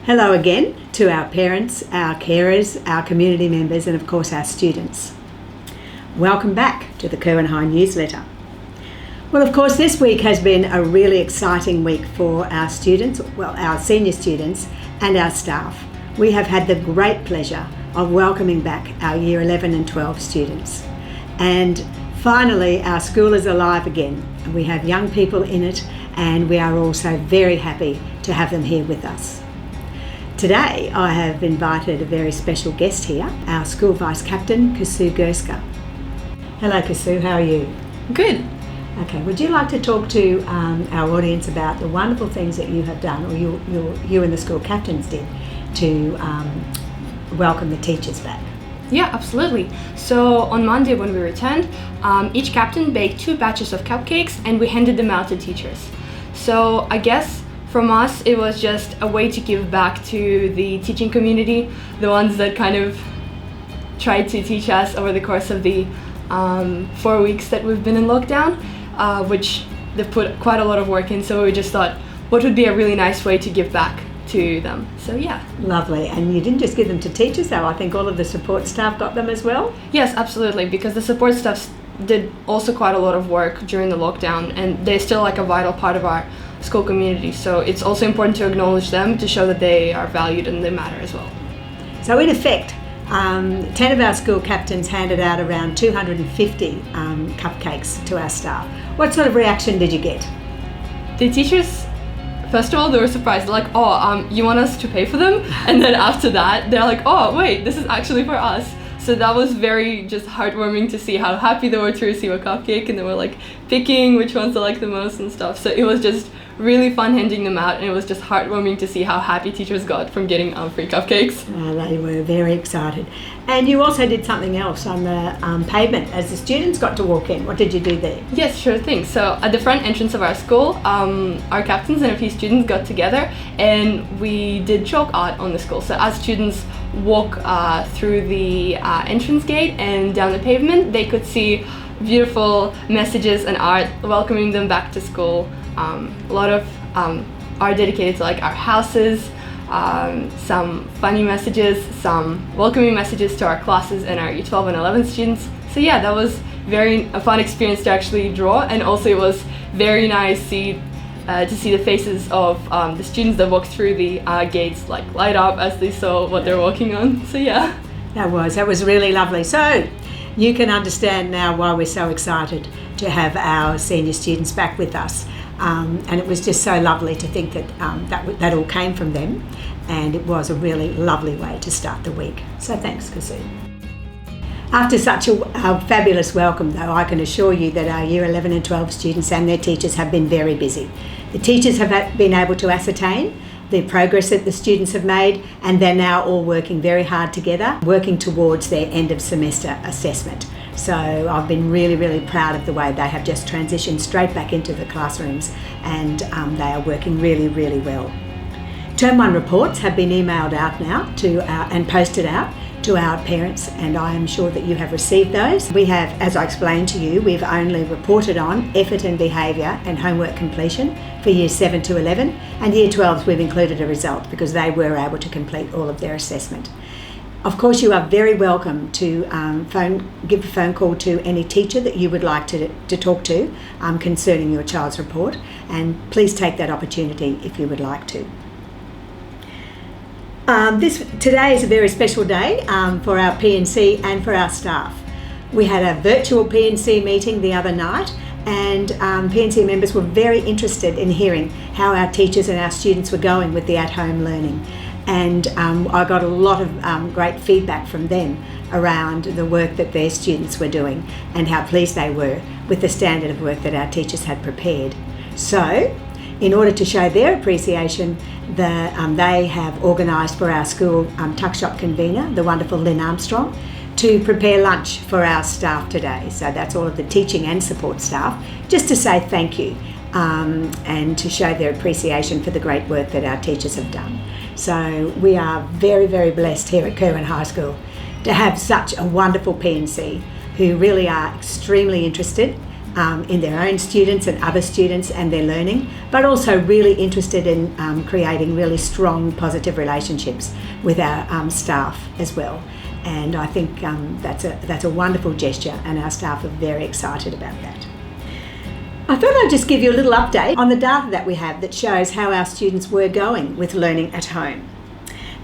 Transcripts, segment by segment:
Hello again to our parents, our carers, our community members and of course our students. Welcome back to the KIrwan newsletter. Well, of course this week has been a really exciting week for our students, our senior students and our staff. We have had the great pleasure of welcoming back our Year 11 and 12 students. And finally our school is alive again. We have young people in it and we are also very happy to have them here with us. Today I have invited a very special guest here, our School Vice Captain, Gurska. Hello Kasu, how are you? Good. Okay, would you like to talk to our audience about the wonderful things that you have done, or you and the school captains did, to welcome the teachers back? Yeah, absolutely. So on Monday when we returned, each captain baked 2 batches of cupcakes and we handed them out to teachers. So I guess from us, it was just a way to give back to the teaching community, the ones that kind of tried to teach us over the course of the 4 weeks that we've been in lockdown, which they've put quite a lot of work in. So we just thought, what would be a really nice way to give back to them? So yeah. Lovely. And you didn't just give them to teachers though, I think all of the support staff got them as well? Yes, absolutely, because the support staff did also quite a lot of work during the lockdown and they're still like a vital part of our school community, so it's also important to acknowledge them to show that they are valued and they matter as well. So in effect, 10 of our school captains handed out around 250 cupcakes to our staff. What sort of reaction did you get? The teachers, first of all, they were surprised. They're like, you want us to pay for them? And then after that, they're like, oh wait, this is actually for us. So that was very just heartwarming to see how happy they were to receive a cupcake, and they were like picking which ones they like the most and stuff. So it was just really fun handing them out, and it was just heartwarming to see how happy teachers got from getting free cupcakes. They were very excited. And you also did something else on the pavement as the students got to walk in. What did you do there? Yes, sure thing. So at the front entrance of our school, our captains and a few students got together and we did chalk art on the school. So as students walk through the entrance gate and down the pavement, they could see beautiful messages and art welcoming them back to school. A lot of art dedicated to like our houses, some funny messages, some welcoming messages to our classes and our Year 12 and 11 students. So yeah, that was a fun experience to actually draw, and also it was very nice to see the faces of the students that walked through the gates like light up as they saw what they're walking on. So yeah. That was really lovely. So you can understand now why we're so excited to have our senior students back with us. And it was just so lovely to think that that all came from them, and it was a really lovely way to start the week. So thanks, Kasu. After such a fabulous welcome though, I can assure you that our Year 11 and 12 students and their teachers have been very busy. The teachers have been able to ascertain the progress that the students have made, and they're now all working very hard together, working towards their end of semester assessment. So I've been really, really proud of the way they have just transitioned straight back into the classrooms, and they are working really, really well. Term 1 reports have been emailed out now and posted out to our parents, and I am sure that you have received those. We have, as I explained to you, we've only reported on effort and behaviour and homework completion for Years 7 to 11, and Year 12s we've included a result because they were able to complete all of their assessment. Of course, you are very welcome to give a phone call to any teacher that you would like to talk to concerning your child's report, and please take that opportunity if you would like to. Today is a very special day for our P&C and for our staff. We had a virtual P&C meeting the other night, and P&C members were very interested in hearing how our teachers and our students were going with the at-home learning. And I got a lot of great feedback from them around the work that their students were doing and how pleased they were with the standard of work that our teachers had prepared. So, in order to show their appreciation, they have organised for our school tuck shop convener, the wonderful Lynn Armstrong, to prepare lunch for our staff today. So that's all of the teaching and support staff, just to say thank you and to show their appreciation for the great work that our teachers have done. So we are very, very blessed here at KIrwan High School to have such a wonderful P&C who really are extremely interested in their own students and other students and their learning, but also really interested in creating really strong, positive relationships with our staff as well. And I think that's a wonderful gesture, and our staff are very excited about that. I thought I'd just give you a little update on the data that we have that shows how our students were going with learning at home.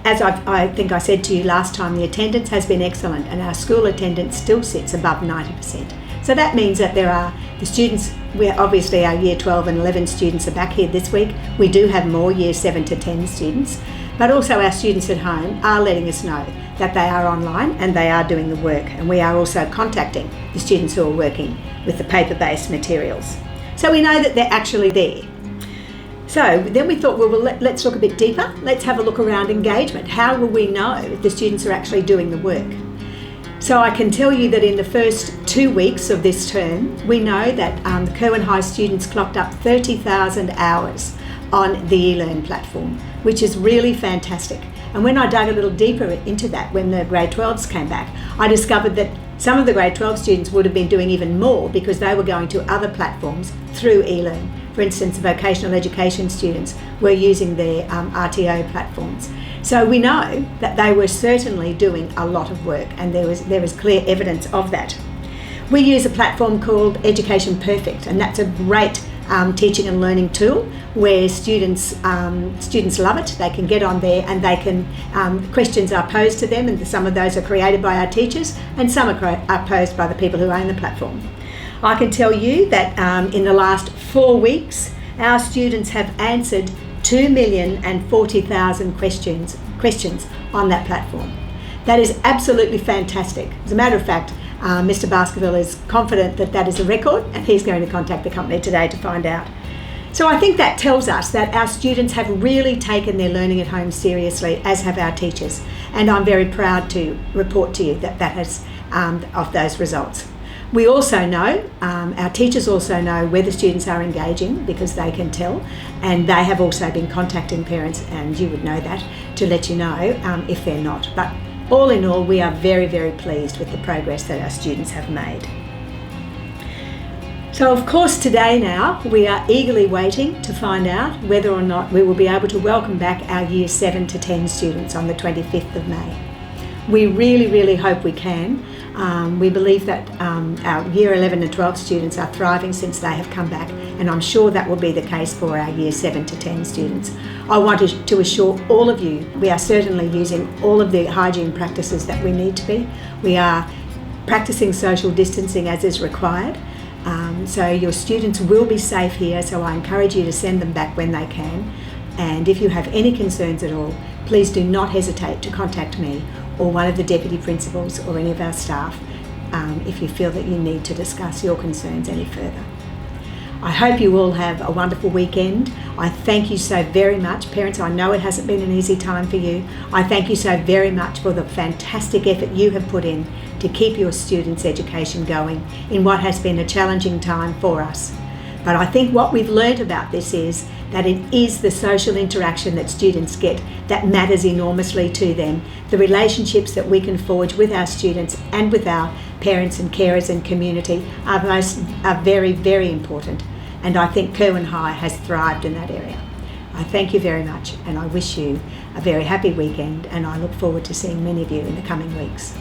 As I think I said to you last time, the attendance has been excellent, and our school attendance still sits above 90%. So that means that the students, obviously our Year 12 and 11 students are back here this week. We do have more Year 7 to 10 students, but also our students at home are letting us know that they are online and they are doing the work, and we are also contacting the students who are working with the paper-based materials. So we know that they're actually there. So then we thought, well, let's look a bit deeper. Let's have a look around engagement. How will we know if the students are actually doing the work? So I can tell you that in the first 2 weeks of this term, we know that the Kirwan High students clocked up 30,000 hours on the eLearn platform, which is really fantastic. And when I dug a little deeper into that, when the grade 12s came back, I discovered that some of the grade 12 students would have been doing even more because they were going to other platforms through eLearn. For instance, vocational education students were using their RTO platforms. So we know that they were certainly doing a lot of work, and there was clear evidence of that. We use a platform called Education Perfect, and that's a great teaching and learning tool where students love it. They can get on there and they can questions are posed to them, and some of those are created by our teachers and some are posed by the people who own the platform. I can tell you that in the last 4 weeks our students have answered 2,040,000 questions on that platform. That is absolutely fantastic. As a matter of fact, Mr. Baskerville is confident that that is a record, and he's going to contact the company today to find out. So I think that tells us that our students have really taken their learning at home seriously, as have our teachers. And I'm very proud to report to you that has of those results. We also know, our teachers also know whether students are engaging because they can tell, and they have also been contacting parents, and you would know that, to let you know if they're not. But all in all, we are very, very pleased with the progress that our students have made. So of course today now, we are eagerly waiting to find out whether or not we will be able to welcome back our Year 7 to 10 students on the 25th of May. We really, really hope we can. We believe that our Year 11 and 12 students are thriving since they have come back, and I'm sure that will be the case for our Year 7 to 10 students. I wanted to assure all of you we are certainly using all of the hygiene practices that we need to be. We are practicing social distancing as is required. So your students will be safe here, so I encourage you to send them back when they can. And if you have any concerns at all, please do not hesitate to contact me or one of the deputy principals or any of our staff if you feel that you need to discuss your concerns any further. I hope you all have a wonderful weekend. I thank you so very much. Parents, I know it hasn't been an easy time for you. I thank you so very much for the fantastic effort you have put in to keep your students' education going in what has been a challenging time for us. But I think what we've learned about this is that it is the social interaction that students get that matters enormously to them. The relationships that we can forge with our students and with our parents and carers and community are very, very important. And I think Kirwan High has thrived in that area. I thank you very much, and I wish you a very happy weekend, and I look forward to seeing many of you in the coming weeks.